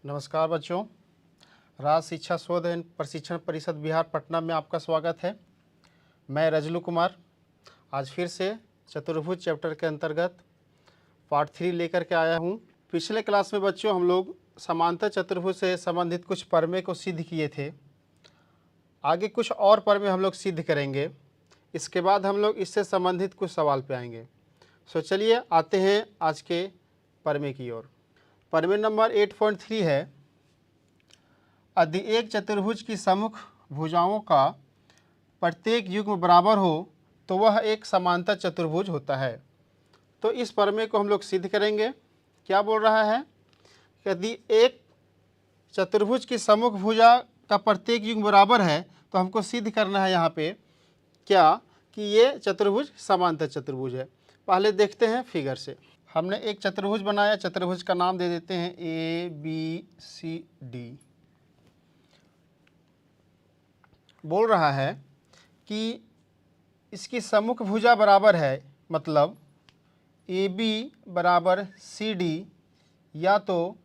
नमस्कार बच्चों, राज शिक्षा शोध एवं प्रशिक्षण परिषद बिहार पटना में आपका स्वागत है। मैं रजलू कुमार आज फिर से चतुर्भुज चैप्टर के अंतर्गत पार्ट 3 लेकर के आया हूं। पिछले क्लास में बच्चों हम लोग समांतर चतुर्भुज से संबंधित कुछ प्रमेय को सिद्ध किए थे। आगे कुछ और प्रमेय हम लोग सिद्ध करेंगे। इसके बाद हम लोग इससे संबंधित कुछ सवाल पे आएंगे। चलिए आते हैं आज के प्रमेय की ओर। प्रमेय नंबर 8.3 है, यदि एक चतुर्भुज की सम्मुख भुजाओं का प्रत्येक युग्म बराबर हो तो वह एक समांतर चतुर्भुज होता है। तो इस प्रमेय को हम लोग सिद्ध करेंगे। क्या बोल रहा है? यदि एक चतुर्भुज की सम्मुख भुजा का प्रत्येक युग्म बराबर है तो हमको सिद्ध करना है यहाँ पे क्या कि ये चतुर्भुज समांतर चतुर्भुज है। पहले देखते हैं फिगर से। हमने एक चतुर्भुज बनाया। चतुर्भुज का नाम दे देते हैं ABCD। बोल रहा है कि इसकी सम्मुख भुजा बराबर है, मतलब AB बराबर CD या तो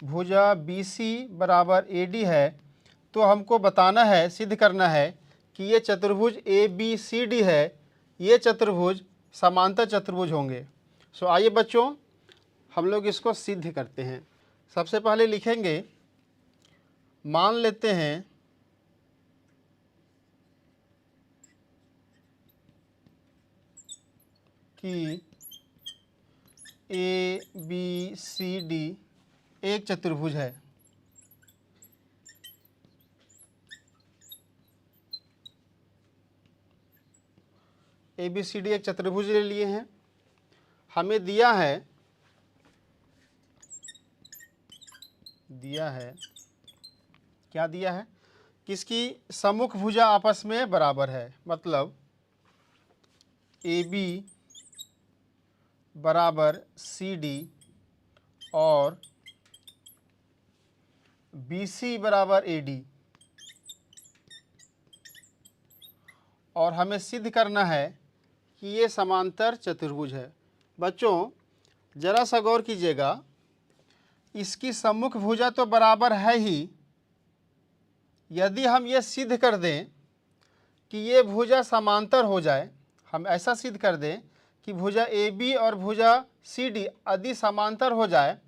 भुजा BC बराबर AD है। तो हमको बताना है, सिद्ध करना है कि ये चतुर्भुज ABCD है, ये चतुर्भुज समांतर चतुर्भुज होंगे। आइए बच्चों हम लोग इसको सिद्ध करते हैं। सबसे पहले लिखेंगे, मान लेते हैं कि ABCD एक चतुर्भुज है। ABCD एक चतुर्भुज ले लिए हैं। हमें दिया है क्या दिया है कि इसकी सम्मुख भुजा आपस में बराबर है, मतलब AB बराबर CD और BC बराबर AD। और हमें सिद्ध करना है कि ये समांतर चतुर्भुज है। बच्चों जरा सा गौर कीजिएगा, इसकी सम्मुख भुजा तो बराबर है ही। यदि हम ये सिद्ध कर दें कि ये भुजा समांतर हो जाए, हम ऐसा सिद्ध कर दें कि भुजा AB और भुजा CD यदि समांतर हो जाए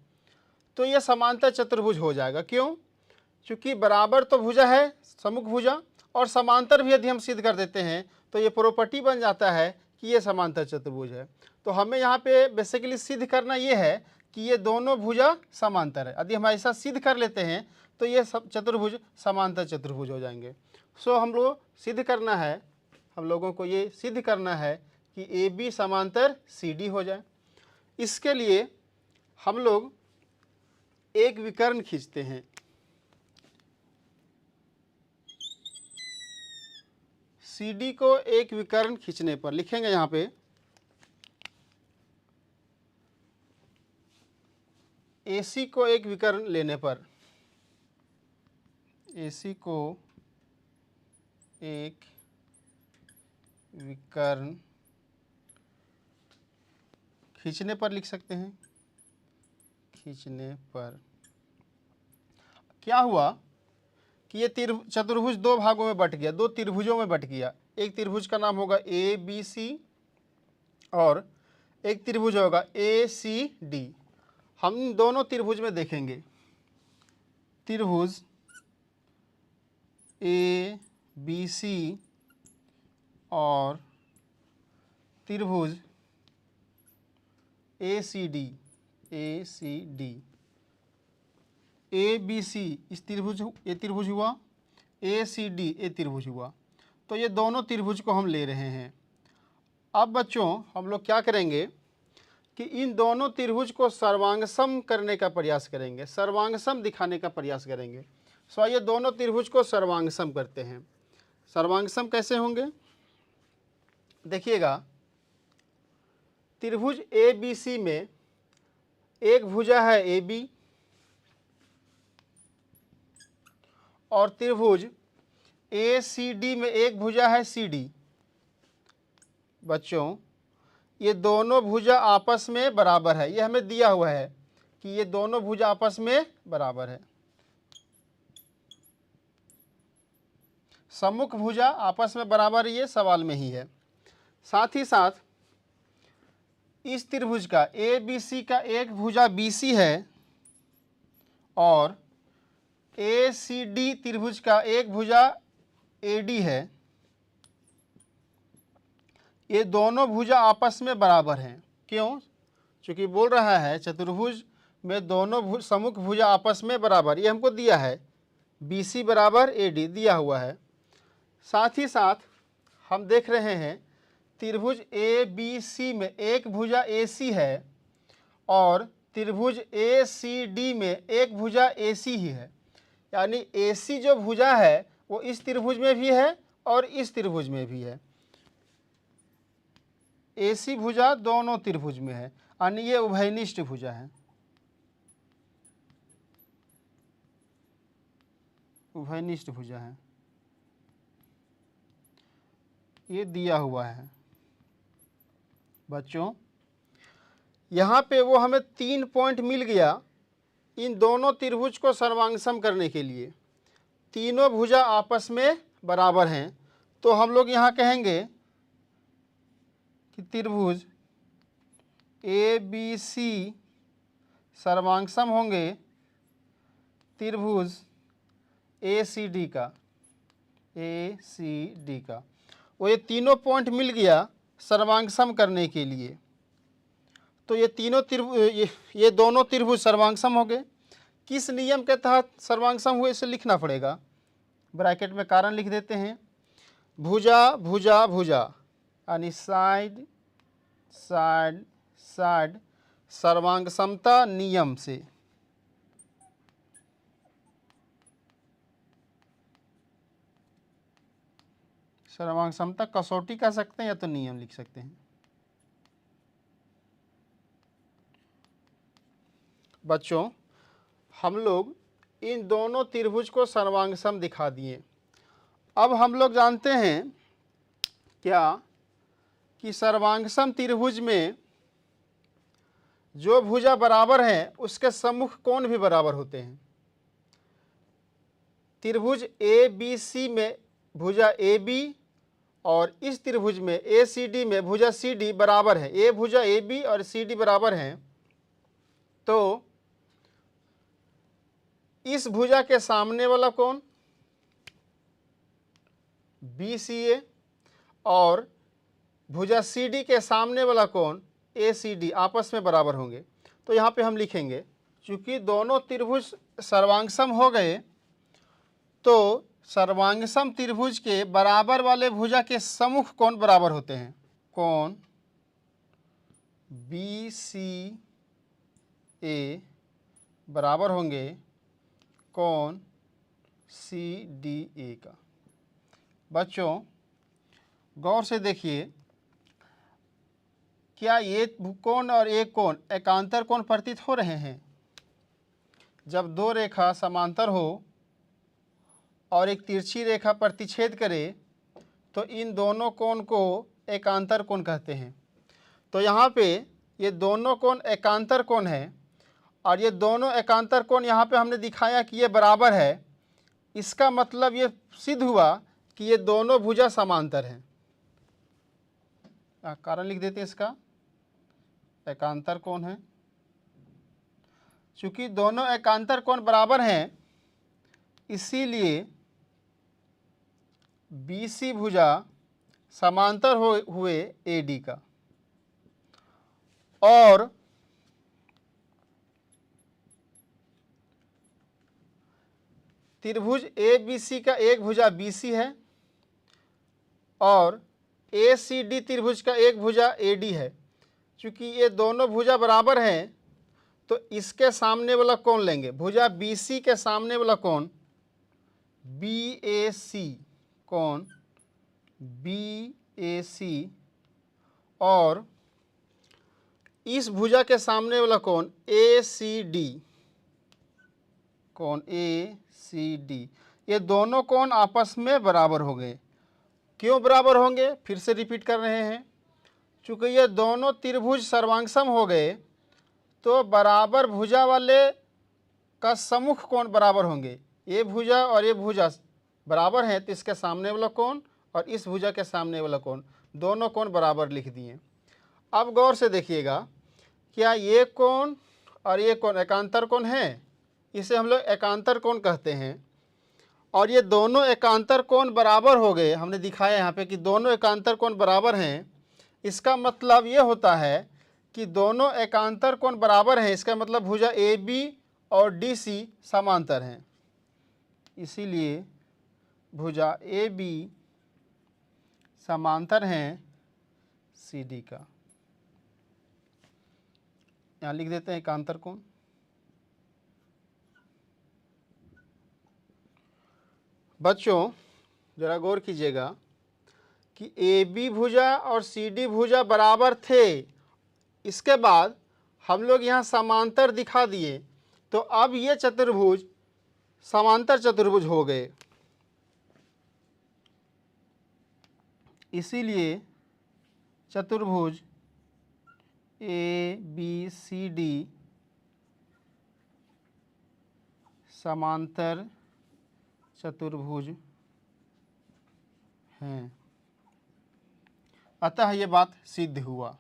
तो ये समांतर चतुर्भुज हो जाएगा। क्यों? क्योंकि बराबर तो भुजा है सम्मुख भुजा, और समांतर भी यदि हम सिद्ध कर देते हैं तो ये प्रॉपर्टी बन जाता है कि ये समांतर चतुर्भुज है। तो हमें यहाँ पे बेसिकली सिद्ध करना ये है कि ये दोनों भुजा समांतर है। यदि हम ऐसा सिद्ध कर लेते हैं तो ये सब चतुर्भुज समांतर चतुर्भुज हो जाएंगे। हम लोग सिद्ध करना है, हम लोगों को ये सिद्ध करना है कि AB समांतर CD हो जाए। इसके लिए हम लोग एक विकर्ण खींचते हैं। CD को एक विकर्ण खींचने पर लिखेंगे यहाँ पे AC को एक विकर्ण लेने पर, AC को एक विकर्ण खींचने पर लिख सकते हैं। खींचने पर क्या हुआ कि ये चतुर्भुज दो भागों में बट गया, दो त्रिभुजों में बट गया। एक त्रिभुज का नाम होगा ABC और एक त्रिभुज होगा ACD। हम इन दोनों त्रिभुज में देखेंगे, त्रिभुज ABC और त्रिभुज ACD। ABC इस त्रिभुज, ये त्रिभुज हुआ, ACD ये त्रिभुज हुआ। तो ये दोनों त्रिभुज को हम ले रहे हैं। अब बच्चों हम लोग क्या करेंगे कि इन दोनों त्रिभुज को सर्वांगसम करने का प्रयास करेंगे, सर्वांगसम दिखाने का प्रयास करेंगे। आइए दोनों त्रिभुज को सर्वांगसम करते हैं। सर्वांगसम कैसे होंगे? देखिएगा, त्रिभुज ABC में एक भुजा है AB और त्रिभुज ACD में एक भुजा है CD। बच्चों ये दोनों भुजा आपस में बराबर है, ये हमें दिया हुआ है कि ये दोनों भुजा आपस में बराबर है। सम्मुख भुजा आपस में बराबर, ये सवाल में ही है। साथ ही साथ इस त्रिभुज का ए बी सी का एक भुजा BC है और ACD त्रिभुज का एक भुजा AD है। ये दोनों भुजा आपस में बराबर हैं। क्यों? चूँकि बोल रहा है चतुर्भुज में दोनों सम्मुख भुजा आपस में बराबर, ये हमको दिया है, BC बराबर AD दिया हुआ है। साथ ही साथ हम देख रहे हैं त्रिभुज ABC में एक भुजा AC है और त्रिभुज ACD में एक भुजा AC ही है। यानी AC जो भुजा है वो इस त्रिभुज में भी है और इस त्रिभुज में भी है। AC भुजा दोनों त्रिभुज में है, यानी ये उभयनिष्ठ भुजा है, उभयनिष्ठ भुजा है, ये दिया हुआ है। बच्चों यहाँ पे वो हमें 3 पॉइंट मिल गया इन दोनों त्रिभुज को सर्वांगसम करने के लिए। तीनों भुजा आपस में बराबर हैं, तो हम लोग यहाँ कहेंगे कि त्रिभुज ABC सर्वांगसम होंगे त्रिभुज ACD का। वो ये तीनों पॉइंट मिल गया सर्वांगसम करने के लिए, तो ये तीनों ये दोनों त्रिभुज सर्वांगसम हो गए। किस नियम के तहत सर्वांगसम हुए इसे लिखना पड़ेगा, ब्रैकेट में कारण लिख देते हैं। भुजा भुजा भुजा यानी साइड साइड साइड सर्वांगसमता नियम से, सर्वांगसमता कसौटी कह सकते हैं या तो नियम लिख सकते हैं। बच्चों हम लोग इन दोनों त्रिभुज को सर्वांगसम दिखा दिए। अब हम लोग जानते हैं क्या कि सर्वांगसम त्रिभुज में जो भुजा बराबर हैं उसके सम्मुख कोण भी बराबर होते हैं। त्रिभुज ABC में भुजा AB और इस त्रिभुज में ACD में भुजा CD बराबर है। A भुजा AB और CD बराबर हैं, तो इस भुजा के सामने वाला कोण BCA और भुजा CD के सामने वाला कोण ACD आपस में बराबर होंगे। तो यहाँ पे हम लिखेंगे, चूँकि दोनों त्रिभुज सर्वांगसम हो गए, तो सर्वांगसम त्रिभुज के बराबर वाले भुजा के सम्मुख कोण बराबर होते हैं। कोण BCA बराबर होंगे कोण CDA का। बच्चों गौर से देखिए, क्या ये कोण और एक कोण एकांतर कोण प्रतीत हो रहे हैं? जब दो रेखा समांतर हो और एक तिरछी रेखा प्रतिच्छेद करे तो इन दोनों कोण को एकांतर कोण कहते हैं। तो यहाँ पे ये दोनों कोण एकांतर कोण है और ये दोनों एकांतर कोण यहाँ पे हमने दिखाया कि ये बराबर है। इसका मतलब ये सिद्ध हुआ कि ये दोनों भुजा समांतर हैं। कारण लिख देते हैं इसका, एकांतर कोण है। चूँकि दोनों एकांतर कोण बराबर हैं, इसीलिए BC भुजा समांतर हुए AD का, और त्रिभुज ABC का एक भुजा BC है और ACD त्रिभुज का एक भुजा AD है। चूँकि ये दोनों भुजा बराबर हैं, तो इसके सामने वाला कोण लेंगे, भुजा BC के सामने वाला कोण BAC, कोण BAC, और इस भुजा के सामने वाला कोण ACD, कोण ACD। ये दोनों कोण आपस में बराबर हो गए। क्यों बराबर होंगे? फिर से रिपीट कर रहे हैं, चूँकि ये दोनों त्रिभुज सर्वांगसम हो गए, तो बराबर भुजा वाले का सम्मुख कोण बराबर होंगे। ये भुजा और ये भुजा बराबर हैं तो इसके सामने वाला कोण और इस भुजा के सामने वाला कोण, दोनों कोण बराबर लिख दिए। अब गौर से देखिएगा, क्या ये कोण और ये कोण एकांतर कोण है? इसे हम लोग एकांतर कोण कहते हैं। और ये दोनों एकांतर कोण बराबर हो गए, हमने दिखाया यहाँ पे कि दोनों एकांतर कोण बराबर हैं। इसका मतलब ये होता है कि दोनों एकांतर कोण बराबर हैं, इसका मतलब भुजा ए बी और डी सी समांतर हैं। इसीलिए भुजा ए बी समांतर हैं सी डी का। यहाँ लिख देते हैं एकांतर कोण। बच्चों जरा गौर कीजिएगा कि ए बी भुजा और सी डी भुजा बराबर थे, इसके बाद हम लोग यहाँ समांतर दिखा दिए, तो अब ये चतुर्भुज समांतर चतुर्भुज हो गए। इसीलिए चतुर्भुज ए बी सी डी समांतर चतुर्भुज हैं। अतः ये बात सिद्ध हुआ।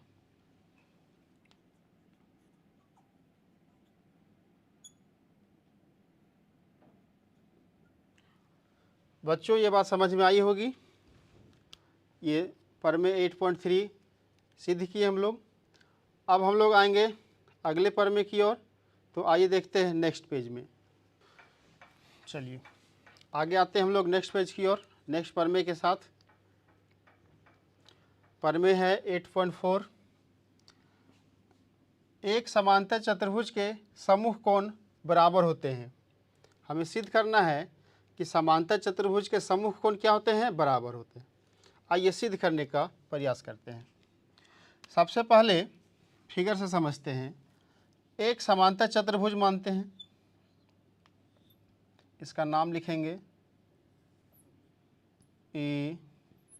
बच्चों ये बात समझ में आई होगी। ये प्रमेय 8.3 सिद्ध किए हम लोग। अब हम लोग आएंगे अगले प्रमेय की ओर, तो आइए देखते हैं नेक्स्ट पेज में। चलिए आगे आते हैं हम लोग नेक्स्ट पेज की ओर, नेक्स्ट प्रमेय के साथ। प्रमेय है 8.4। एक समांतर चतुर्भुज के सम्मुख कोण बराबर होते हैं। हमें सिद्ध करना है कि समांतर चतुर्भुज के सम्मुख कोण क्या होते हैं? बराबर होते हैं। आइए सिद्ध करने का प्रयास करते हैं। सबसे पहले फिगर से समझते हैं। एक समांतर चतुर्भुज मानते हैं, इसका नाम लिखेंगे ए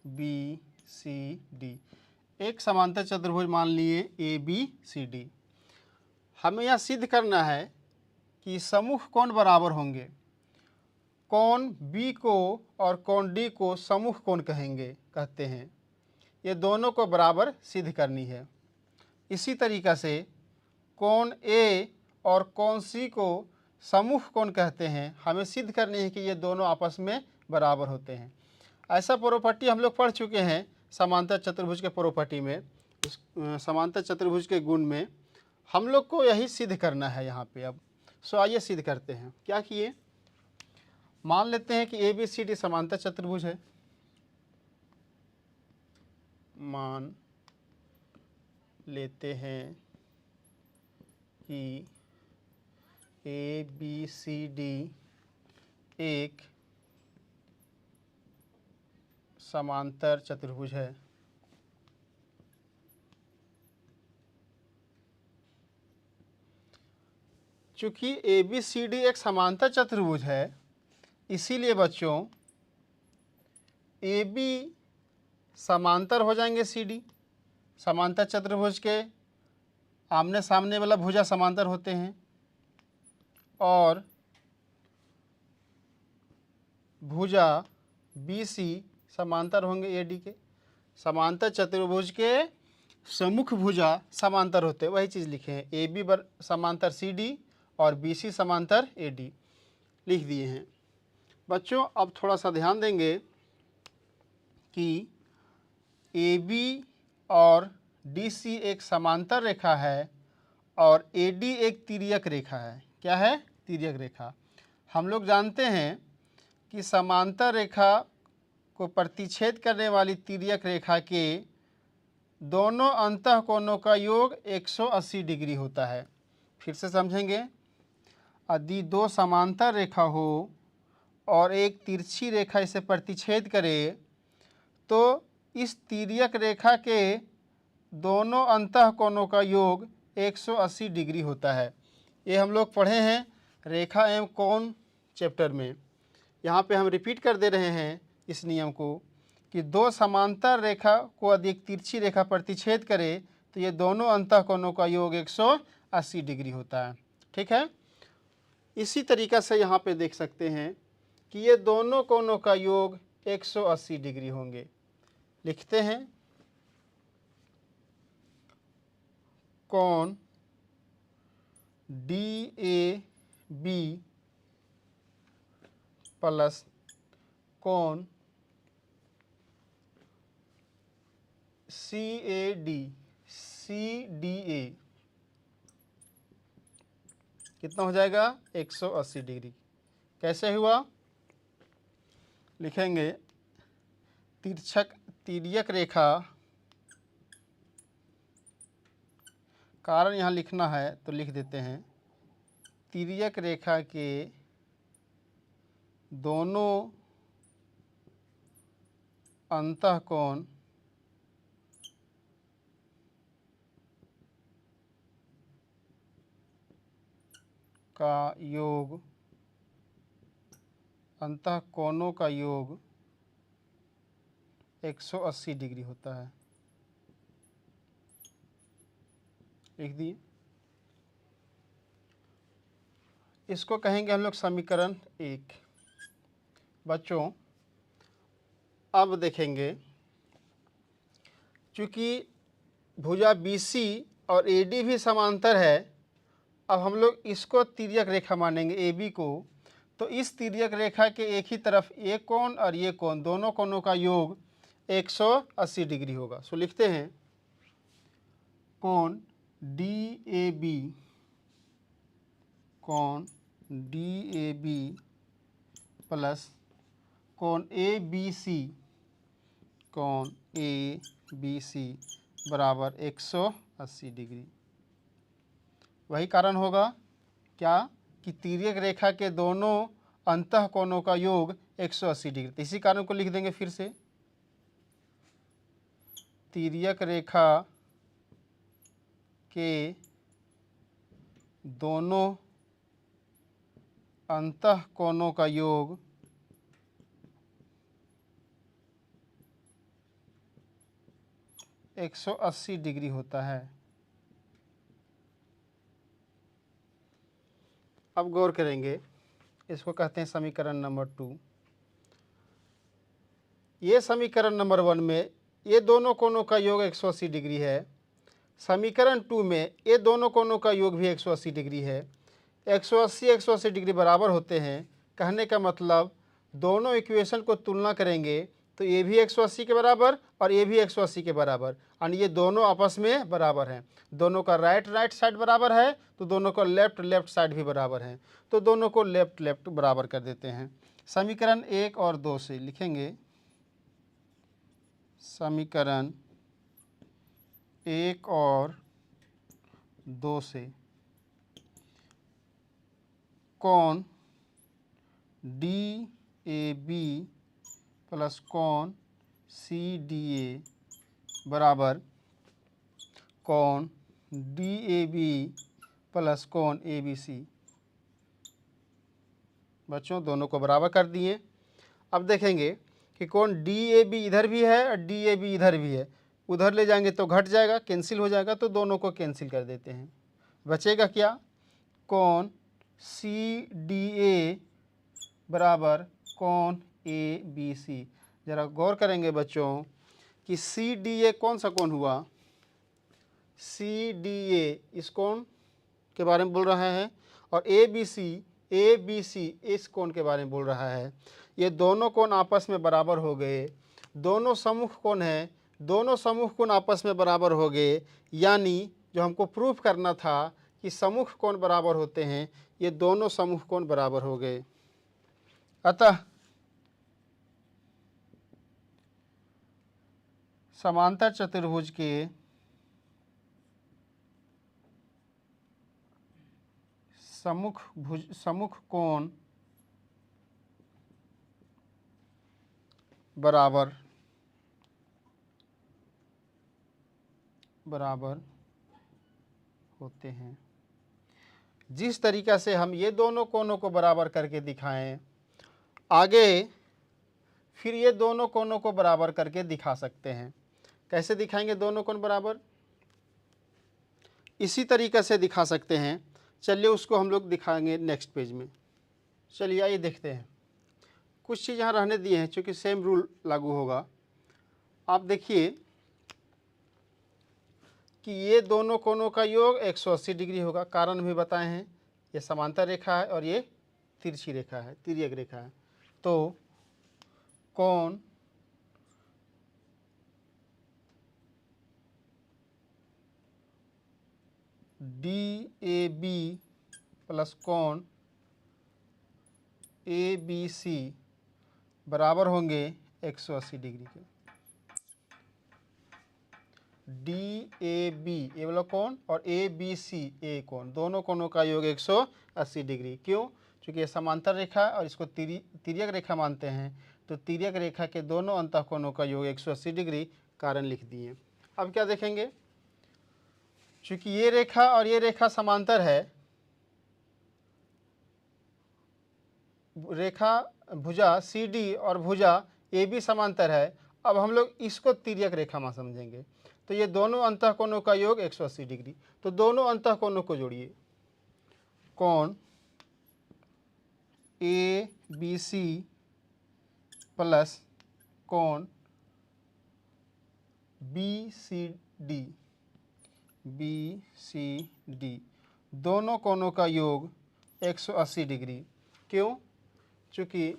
बी सी डी। एक समांतर चतुर्भुज मान लिए ए बी सी डी। हमें यह सिद्ध करना है कि सम्मुख कोण बराबर होंगे। कोण बी को और कोण डी को सम्मुख कोण कहते हैं। ये दोनों को बराबर सिद्ध करनी है। इसी तरीक़ा से कोण ए और कोण सी को सम्मुख कोण कहते हैं। हमें सिद्ध करनी है कि ये दोनों आपस में बराबर होते हैं। ऐसा प्रॉपर्टी हम लोग पढ़ चुके हैं समांतर चतुर्भुज के प्रॉपर्टी में, समांतर चतुर्भुज के गुण में। हम लोग को यही सिद्ध करना है यहाँ पे। अब आइए सिद्ध करते हैं। क्या किए? मान लेते हैं कि ए बी सी डी समांतर चतुर्भुज है। मान लेते हैं कि ए बी सी डी एक समांतर चतुर्भुज है। चूँकि ए बी सी डी एक समांतर चतुर्भुज है, इसीलिए बच्चों ए बी समांतर हो जाएंगे सी डी। समांतर चतुर्भुज के आमने सामने वाला भुजा समांतर होते हैं और भुजा बी सी समांतर होंगे ए डी के। समांतर चतुर्भुज के सम्मुख भुजा समांतर होते हैं, वही चीज़ लिखे हैं। ए बी समांतर सी डी और बी सी समांतर ए डी लिख दिए हैं। बच्चों अब थोड़ा सा ध्यान देंगे कि ए बी और डी सी एक समांतर रेखा है और ए डी एक तिर्यक रेखा है। क्या है? तिर्यक रेखा। हम लोग जानते हैं कि समांतर रेखा को प्रतिच्छेद करने वाली तिर्यक रेखा के दोनों अंतःकोणों का योग 180 डिग्री होता है। फिर से समझेंगे। यदि दो समांतर रेखा हो और एक तिरछी रेखा इसे प्रतिच्छेद करे तो इस तिर्यक रेखा के दोनों अंतःकोणों का योग 180 डिग्री होता है। ये हम लोग पढ़े हैं रेखा एवं कोण चैप्टर में। यहाँ पे हम रिपीट कर दे रहे हैं इस नियम को कि दो समांतर रेखा को यदि एक तिरछी रेखा प्रतिच्छेद करे तो ये दोनों अंतःकोणों का योग 80 डिग्री होता है। ठीक है, इसी तरीक़े से यहाँ पे देख सकते हैं कि ये दोनों कोनों का योग 180 डिग्री होंगे। लिखते हैं कोण DAB प्लस कोण CDA कितना हो जाएगा 180 डिग्री। कैसे हुआ, लिखेंगे तिर्यक रेखा, कारण यहाँ लिखना है तो लिख देते हैं, तिर्यक रेखा के दोनों अंतःकोण का योग, अंतःकोणों का योग 180 डिग्री होता है। लिख दिए। इसको कहेंगे हम लोग समीकरण 1। बच्चों अब देखेंगे, चूँकि भुजा BC और AD भी समांतर है, अब हम लोग इसको तिर्यक रेखा मानेंगे AB को। तो इस तिर्यक रेखा के एक ही तरफ ये कोण और ये कोण, दोनों कोणों का योग 180 डिग्री होगा। सो लिखते हैं कोण DAB, कोण DAB प्लस कोण ABC, कोण ABC बराबर 180 डिग्री। वही कारण होगा क्या कि तिर्यक रेखा के दोनों अंतःकोणों का योग 180 डिग्री। तो इसी कारण को लिख देंगे फिर से, तिर्यक रेखा के दोनों अंतःकोणों का योग 180 डिग्री होता है। अब गौर करेंगे, इसको कहते हैं समीकरण नंबर 2। ये समीकरण नंबर 1 में ये दोनों कोणों का योग 180 डिग्री है। समीकरण 2 में ये दोनों कोणों का योग भी 180 डिग्री है। 180 डिग्री बराबर होते हैं। कहने का मतलब दोनों इक्वेशन को तुलना करेंगे तो ये भी 180 के बराबर और ये भी 180 के बराबर, और ये दोनों आपस में बराबर हैं। दोनों का राइट साइड बराबर है तो दोनों का लेफ्ट साइड भी बराबर है, तो दोनों को लेफ्ट बराबर कर देते हैं। समीकरण 1 और 2 से लिखेंगे, समीकरण 1 और 2 से कोण DAB प्लस कोण CDA बराबर कोण DAB प्लस कोण ABC। बच्चों दोनों को बराबर कर दिए। अब देखेंगे कि कोण DAB इधर भी है और DAB इधर भी है, उधर ले जाएंगे तो घट जाएगा, कैंसिल हो जाएगा, तो दोनों को कैंसिल कर देते हैं। बचेगा क्या, कोण CDA बराबर कोण ABC। ज़रा गौर करेंगे बच्चों कि CDA कौन सा कोण हुआ, CDA इस कोण के बारे में बोल रहा है, और ABC इस कोण के बारे में बोल रहा है। ये दोनों कोण आपस में बराबर हो गए, दोनों सम्मुख कोण हैं, दोनों सम्मुख कोण आपस में बराबर हो गए। यानी जो हमको प्रूफ करना था कि सम्मुख कोण बराबर होते हैं, ये दोनों सम्मुख कोण बराबर हो गए। अतः समांतर चतुर्भुज के सम्मुख कोण बराबर होते हैं। जिस तरीक़ा से हम ये दोनों कोणों को बराबर करके दिखाएं, आगे फिर ये दोनों कोणों को बराबर करके दिखा सकते हैं। कैसे दिखाएंगे दोनों कोण बराबर, इसी तरीक़े से दिखा सकते हैं। चलिए उसको हम लोग दिखाएंगे नेक्स्ट पेज में। चलिए आइए देखते हैं। कुछ चीज़ यहाँ रहने दिए हैं क्योंकि सेम रूल लागू होगा। आप देखिए कि ये दोनों कोणों का योग 180 डिग्री होगा। कारण भी बताए हैं, ये समांतर रेखा है और ये तिरछी रेखा है, तिर्यक रेखा है। तो कोण DAB प्लस कोण ABC बराबर होंगे 180 डिग्री के। DAB ये वाला कोण और ABC ये कोण, दोनों कोणों का योग 180 डिग्री। क्यों? क्योंकि ये समांतर रेखा है और इसको तिर्यक रेखा मानते हैं। तो तिर्यक रेखा के दोनों अंतःकोणों का योग 180 डिग्री, कारण लिख दिए। अब क्या देखेंगे? चूँकि ये रेखा और ये रेखा समांतर है, रेखा भुजा CD और भुजा AB समांतर है। अब हम लोग इसको तिर्यक रेखा में समझेंगे। तो ये दोनों अंतःकोणों का योग 180 डिग्री। तो दोनों अंतःकोणों को जोड़िए। कोण ABC प्लस कोण BCD दोनों कोणों का योग 180 डिग्री। क्यों? चूँकि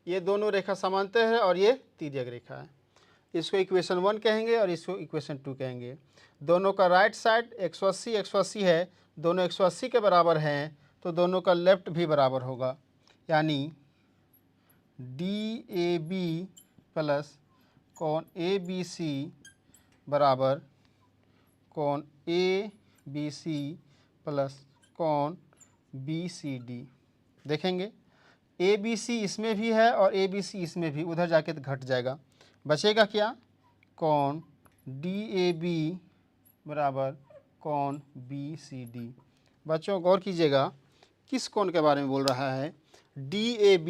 ये दोनों रेखा समांतर है और ये तिर्यक रेखा है। इसको इक्वेशन 1 कहेंगे और इसको इक्वेशन 2 कहेंगे। दोनों का राइट साइड 180 180 है, दोनों 180 के बराबर हैं, तो दोनों का लेफ्ट भी बराबर होगा। यानी DAB प्लस कोण ABC बराबर कोण ABC प्लस कोण BCD। देखेंगे ABC इसमें भी है और ABC इसमें भी, उधर जाके तो घट जाएगा। बचेगा क्या? कोण DAB बराबर कोण BCD। बच्चों गौर कीजिएगा, किस कोण के बारे में बोल रहा है? DAB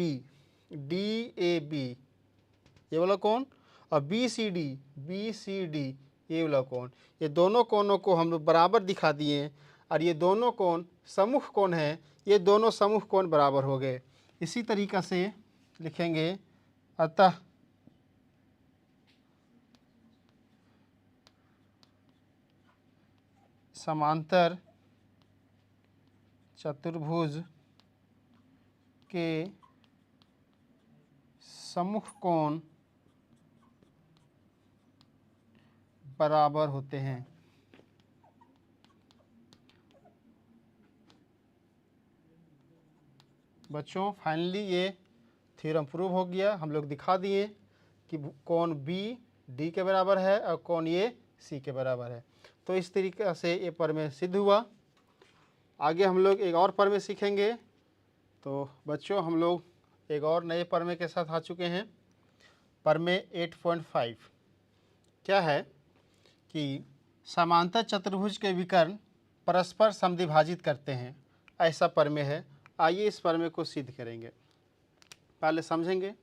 ये वाला कोण और BCD ये वाला कोण। ये दोनों कोणों को हम लोग बराबर दिखा दिए और ये दोनों कोण समूह कोण हैं। ये दोनों समूह कोण बराबर हो गए। इसी तरीक़ा से लिखेंगे, अतः समांतर चतुर्भुज के समूह कोण बराबर होते हैं। बच्चों फाइनली ये थ्योरम प्रूव हो गया। हम लोग दिखा दिए कि कोण B D के बराबर है और कोण ये C के बराबर है। तो इस तरीके से ये प्रमेय सिद्ध हुआ। आगे हम लोग एक और प्रमेय सीखेंगे। तो बच्चों हम लोग एक और नए प्रमेय के साथ आ चुके हैं। प्रमेय 8.5 क्या है कि समांतर चतुर्भुज के विकर्ण परस्पर समद्विभाजित करते हैं, ऐसा प्रमेय है। आइए इस प्रमेय को सिद्ध करेंगे। पहले समझेंगे।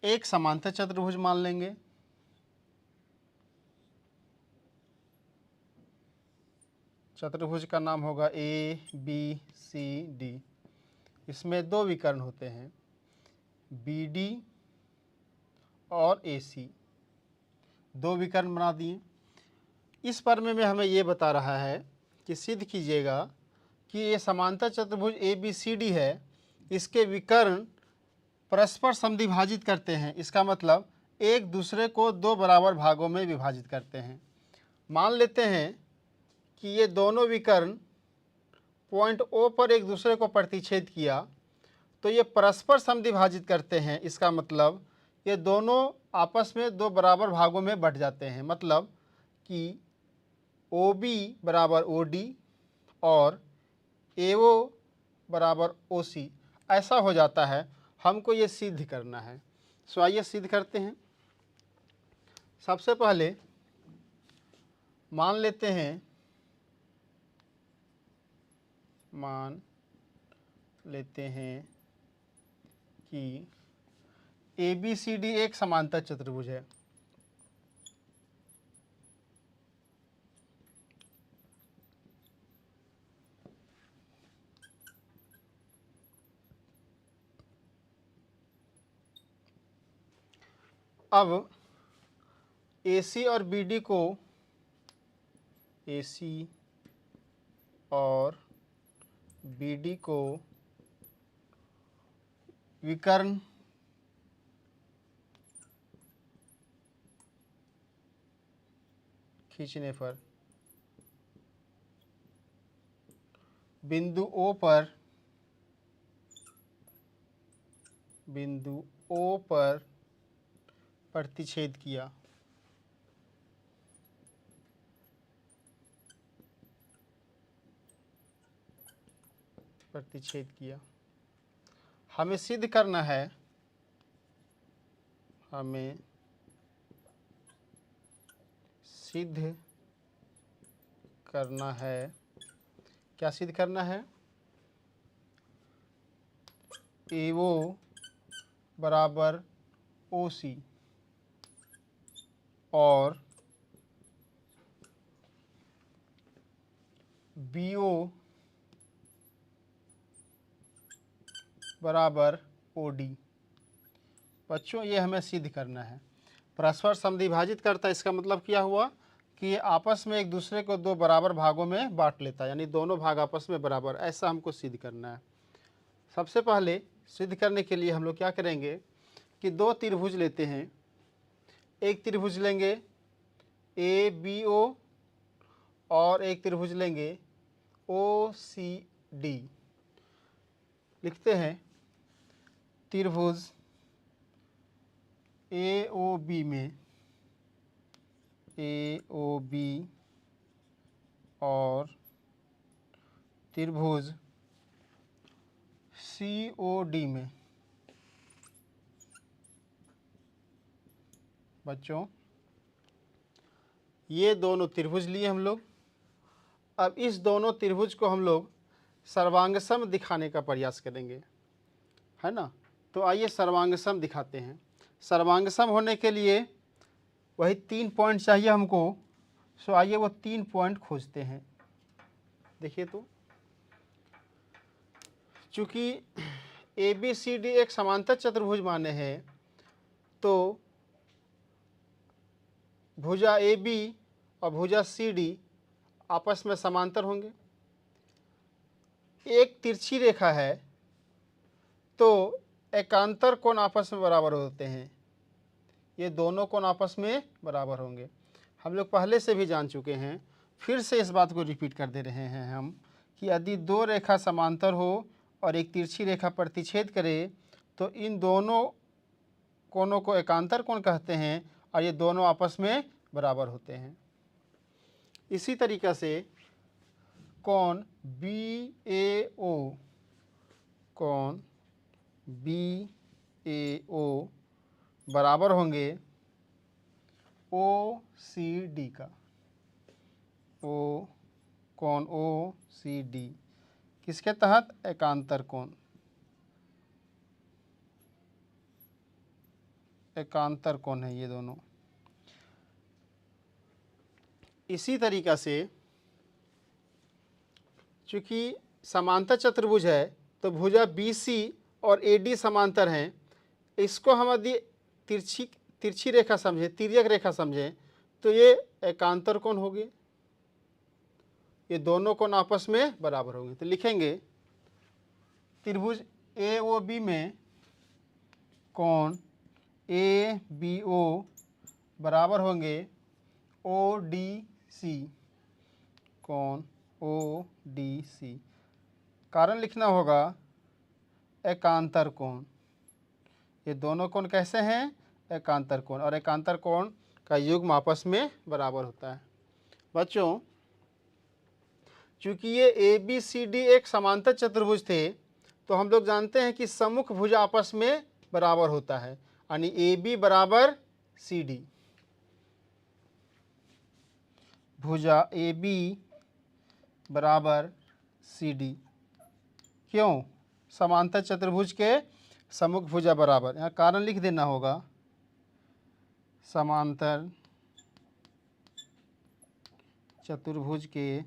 एक समांतर चतुर्भुज मान लेंगे। चतुर्भुज का नाम होगा ABCD। इसमें दो विकर्ण होते हैं, BD और AC। दो विकर्ण बना दिए। इस प्रमेय में हमें ये बता रहा है कि सिद्ध कीजिएगा कि ये समांतर चतुर्भुज ABCD है, इसके विकर्ण परस्पर समद्विभाजित करते हैं। इसका मतलब एक दूसरे को दो बराबर भागों में विभाजित करते हैं। मान लेते हैं कि ये दोनों विकर्ण पॉइंट O पर एक दूसरे को प्रतिच्छेद किया, तो ये परस्पर समद्विभाजित करते हैं। इसका मतलब ये दोनों आपस में दो बराबर भागों में बंट जाते हैं। मतलब कि OB बराबर OD और AO बराबर OC ऐसा हो जाता है। हमको ये सिद्ध करना है। सो आइए सिद्ध करते हैं। सबसे पहले मान लेते हैं कि ABCD एक समांतर चतुर्भुज है। अब AC और BD को, AC और BD को विकर्ण खींचने पर बिंदु O पर प्रतिच्छेद किया। हमें सिद्ध करना है, क्या सिद्ध करना है? AO बराबर OC और BO बराबर OD। बच्चों, ये हमें सिद्ध करना है। परस्पर समद्विभाजित करता है, इसका मतलब क्या हुआ कि ये आपस में एक दूसरे को दो बराबर भागों में बांट लेता है, यानी दोनों भाग आपस में बराबर, ऐसा हमको सिद्ध करना है। सबसे पहले सिद्ध करने के लिए हम लोग क्या करेंगे कि दो त्रिभुज लेते हैं। एक त्रिभुज लेंगे ABO और एक त्रिभुज लेंगे OCD। लिखते हैं त्रिभुज AOB में AOB और त्रिभुज COD में। बच्चों, ये दोनों त्रिभुज लिए हम लोग। अब इस दोनों त्रिभुज को हम लोग सर्वांगसम दिखाने का प्रयास करेंगे, है ना। तो आइए सर्वांगसम दिखाते हैं। सर्वांगसम होने के लिए वही 3 पॉइंट चाहिए हमको। सो आइए वो 3 पॉइंट खोजते हैं। देखिए, तो चूँकि ABCD एक समांतर चतुर्भुज माने हैं, तो भुजा AB और भुजा CD आपस में समांतर होंगे। एक तिरछी रेखा है, तो एकांतर कोण आपस में बराबर होते हैं। ये दोनों कोण आपस में बराबर होंगे। हम लोग पहले से भी जान चुके हैं, फिर से इस बात को रिपीट कर दे रहे हैं हम कि यदि दो रेखा समांतर हो और एक तिरछी रेखा प्रतिच्छेद करे, तो इन दोनों कोणों को एकांतर कोण कहते हैं और ये दोनों आपस में बराबर होते हैं। इसी तरीक़ा से कोण BAO बराबर होंगे OCD का। कोण OCD किसके तहत? एकांतर कोण। एकांतर कोण है ये दोनों। इसी तरीक़ा से चूँकि समांतर चतुर्भुज है, तो भुजा BC और AD समांतर हैं। इसको हम यदि तिरछी रेखा समझें, तिर्यक रेखा समझें, तो ये एकांतर कोण होंगे। ये दोनों कोण आपस में बराबर होंगे। तो लिखेंगे त्रिभुज AOB में कोण ABO बराबर होंगे ODC। कोण ODC। कारण लिखना होगा एकांतर कोण। ये दोनों कोण कैसे हैं? एकांतर कोण। और एकांतर कोण का युग्म आपस में बराबर होता है। बच्चों, चूँकि ये ABCD एक समांतर चतुर्भुज थे, तो हम लोग जानते हैं कि सम्मुख भुजा आपस में बराबर होता है, यानी AB बराबर CD। भुजा AB बराबर CD। क्यों? समांतर चतुर्भुज के सम्मुख भुजा बराबर। यहाँ कारण लिख देना होगा, समांतर चतुर्भुज के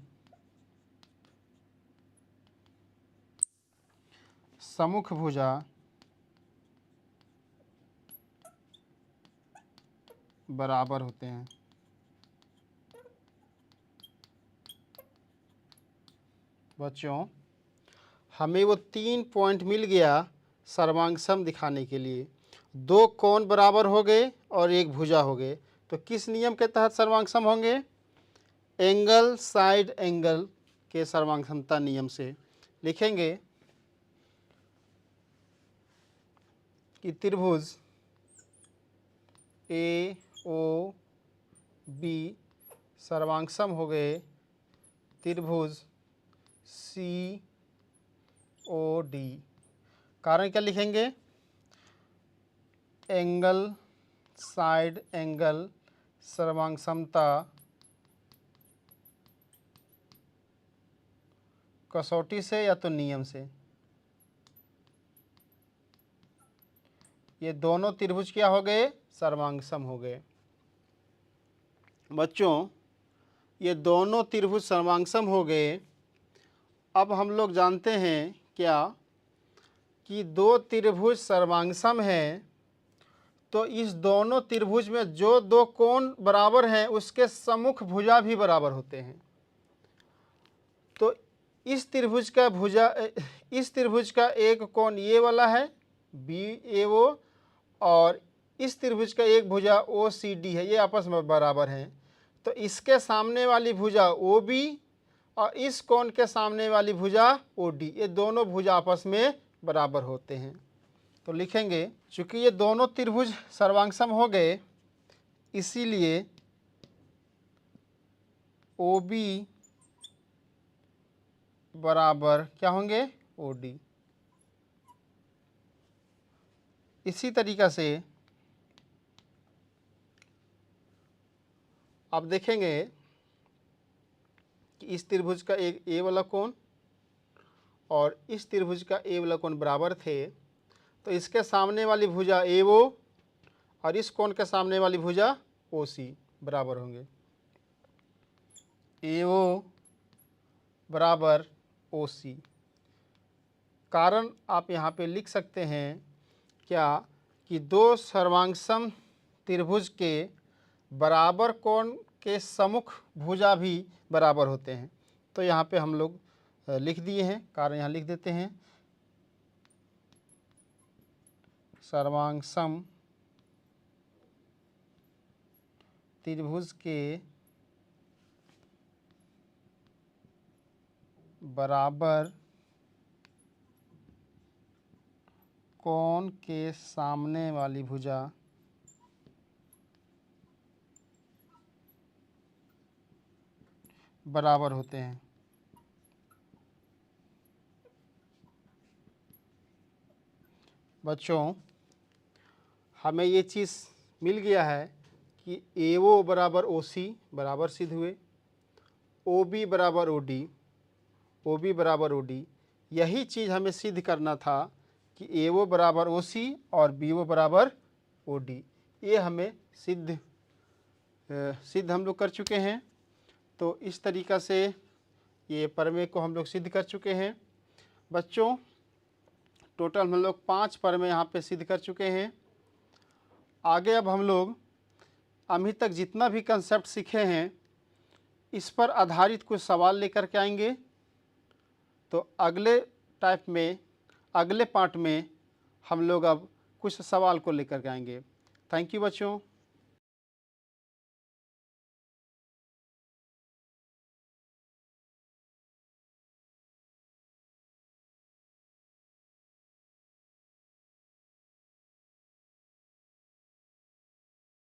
सम्मुख भुजा बराबर होते हैं। बच्चों, हमें वो 3 पॉइंट मिल गया सर्वांग सम दिखाने के लिए। 2 कोण बराबर हो गए और 1 भुजा हो गए। तो किस नियम के तहत सर्वांग सम होंगे? एंगल साइड एंगल के सर्वांग समता नियम से। लिखेंगे कि त्रिभुज ए ओ बी सर्वांग सम हो गए त्रिभुज सी ओ डी। कारण क्या लिखेंगे? एंगल साइड एंगल सर्वांग समता कसौटी से या तो नियम से। ये दोनों त्रिभुज क्या हो गए? सर्वांग सम हो गए। बच्चों, ये दोनों त्रिभुज सर्वांग सम हो गए। अब हम लोग जानते हैं क्या कि 2 त्रिभुज सर्वांग सम हैं, तो इस दोनों त्रिभुज में जो 2 कोण बराबर हैं उसके सम्मुख भुजा भी बराबर होते हैं। तो इस त्रिभुज का एक कोण ये वाला है BAO, और इस त्रिभुज का एक भुजा OCD है, ये आपस में बराबर हैं। तो इसके सामने वाली भुजा OB और इस कोण के सामने वाली भुजा OD, ये दोनों भुजा आपस में बराबर होते हैं। तो लिखेंगे, चूंकि ये दोनों त्रिभुज सर्वांग सम हो गए, इसीलिए OB बराबर क्या होंगे? OD। इसी तरीक़ा से आप देखेंगे कि इस त्रिभुज का एक ए वाला कोण और इस त्रिभुज का ए वाला कोण बराबर थे, तो इसके सामने वाली भुजा AO और इस कोण के सामने वाली भुजा OC बराबर होंगे। AO बराबर OC। कारण आप यहाँ पे लिख सकते हैं क्या कि 2 सर्वांग सम त्रिभुज के बराबर कोण के सम्मुख भुजा भी बराबर होते हैं। तो यहाँ पे हम लोग लिख दिए हैं, कारण यहाँ लिख देते हैं, सर्वांग सम त्रिभुज के बराबर कोण के सामने वाली भुजा बराबर होते हैं। बच्चों, हमें ये चीज़ मिल गया है कि AO बराबर OC बराबर सिद्ध हुए, OB बराबर OD, OB बराबर OD। यही चीज़ हमें सिद्ध करना था कि AO बराबर OC और BO बराबर OD। ये हमें सिद्ध हम लोग कर चुके हैं। तो इस तरीक़ा से ये प्रमेय को हम लोग सिद्ध कर चुके हैं। बच्चों, टोटल हम लोग 5 प्रमेय यहाँ पे सिद्ध कर चुके हैं। आगे अब हम लोग अभी तक जितना भी कंसेप्ट सीखे हैं, इस पर आधारित कुछ सवाल लेकर के आएंगे। तो अगले पार्ट में हम लोग अब कुछ सवाल को लेकर के आएंगे। थैंक यू बच्चों।